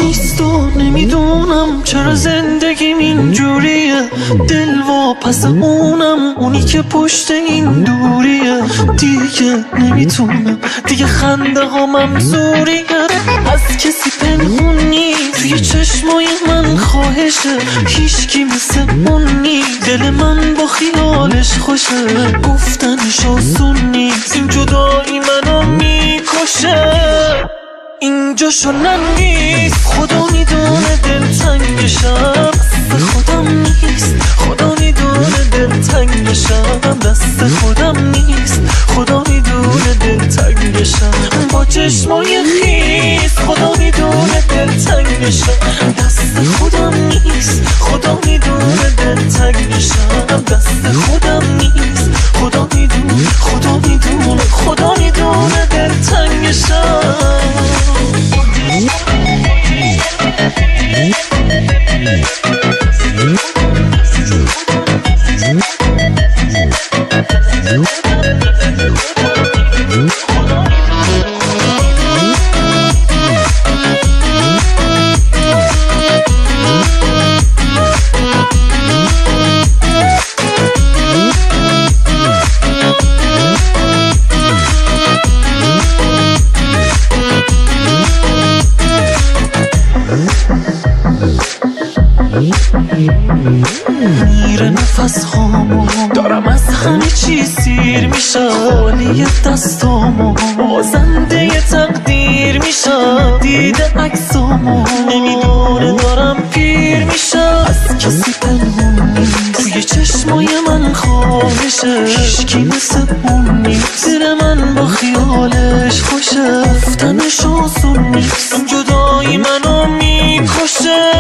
نیست و نمیدونم چرا زندگیم اینجوریه، دل و پس اونم، اونی که پشت این دوریه. دیگه نمیتونم، دیگه خنده ها ممزوریه، از کسی پنهون نیست توی چشمای من خواهشه، هیچکی مثل اون نیست، دل من با خیالش خوشه، گفتنش آسون نیست، این جدایی منو میکشه. اینجاشو ننویس، خدا میدونه دلتنگشم، دست خودم نیست، خدا میدونه دلتنگشم، دست خودم نیست، خدا میدونه دلتنگشم، با چشمای خیس، خدا میدونه دلتنگشم، دست خودم نیست، خدا میدونه دلتنگشم، دست خودم نیست، خدا میدونه، خدا میدونه، خدا میدونه دلتنگشم. میره نفس هامو، دارم از همه چی سیر میشم، خالی دستامو، بازنده تقدیر میشم، دیده عکسامو، نمیدونه دارم پیر میشم، از کسی پنهون نیست توی چشمای من خواهشه، هیچکی مثل اون نیست، دل من با خیالش خوشه، گفتنش آسون نیست، این جدایی منو میکشه.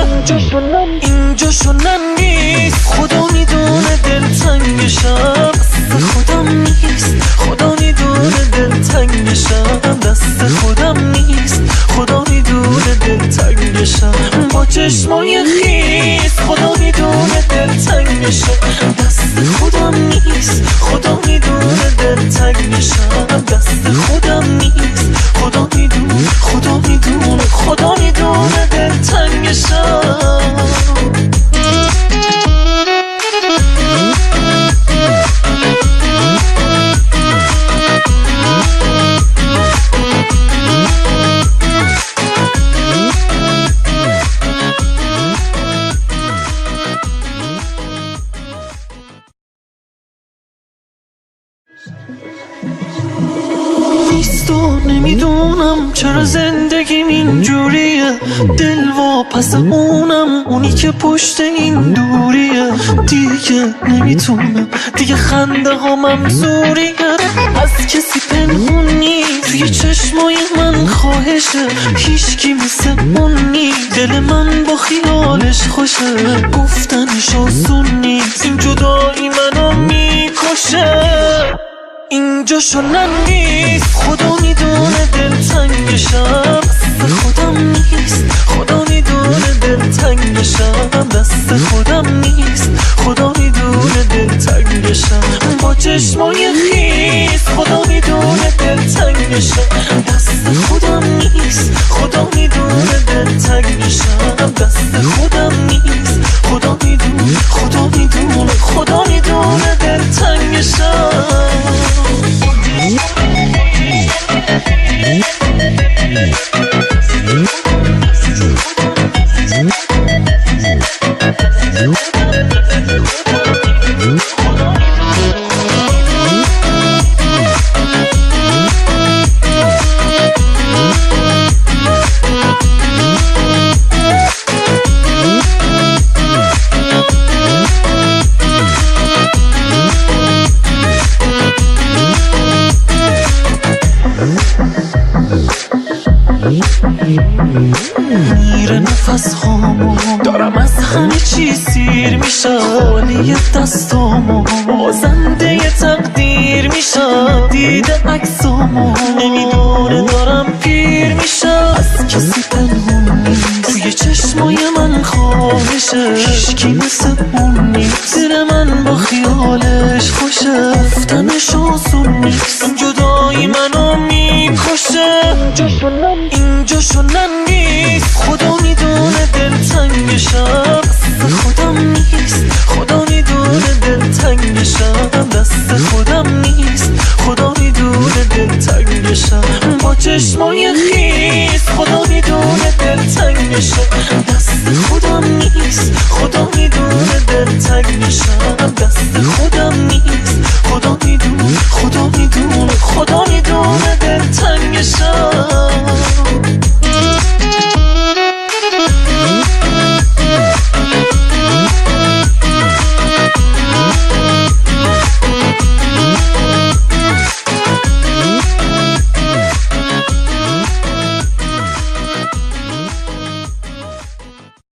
اینجاشو ننویس، خدا میدونه دلتنگشم، دست خودم نیست، خدا میدونه دلتنگشم، دست خودم نیست، خدا میدونه دلتنگشم، با چشمای خیس، خدا میدونه دلتنگشم، دست خودم نیست، خدا میدونه دلتنگشم، دست خودم نیست، خدا میدونه، خدا میدونه، خدا میدونه دلتنگشم. نیست و نمیدونم چرا زندگیم اینجوریه، دل و پس اونم، اونی که پشت این دوریه. دیگه نمیتونم، دیگه خنده ها ممزوریه، از کسی پنهون نیست توی چشمای من خواهشه، هیچکی مثل اون نیست، دل من با خیالش خوشه، گفتنش آسون نیست، این جدایی منو میکشه. اینجاشو ننویس، خدا میدونه دلتنگشم، دست خودم نیست، خدا میدونه دلتنگشم، دست خودم نیست، خدا میدونه دلتنگشم، با چشمای خیس، خدا میدونه دلتنگشم، دست خودم نیست، خدا میدونه دلتنگشم، دست خودم نیست، خدا میدونه، خدا میدونه، خدا میدونه دلتنگشم. میره نفس هامو، دارم از همه چی سیر میشم، خالی دستامو، بازنده تقدیر میشم، دیده عکسامو، نمیدونه دارم پیر میشم، از کسی پنهون نیست توی چشمای من خواهشه، هیچکی مثل اون نیست، دل من با خیالش خوشه، گفتنش آسون نیست، این جدایی منو میکشه. میشم دست خودم نیست خدا میدونه دلتنگشم دست خودم نیست خدا میدونه دلتنگشم با چشمای خیس خدا میدونه دلتنگشم دست خودم نیست خدا میدونه دلتنگشم دست خودم نیست خدا میدونه خدا میدونه خدا میدونه دلتنگشم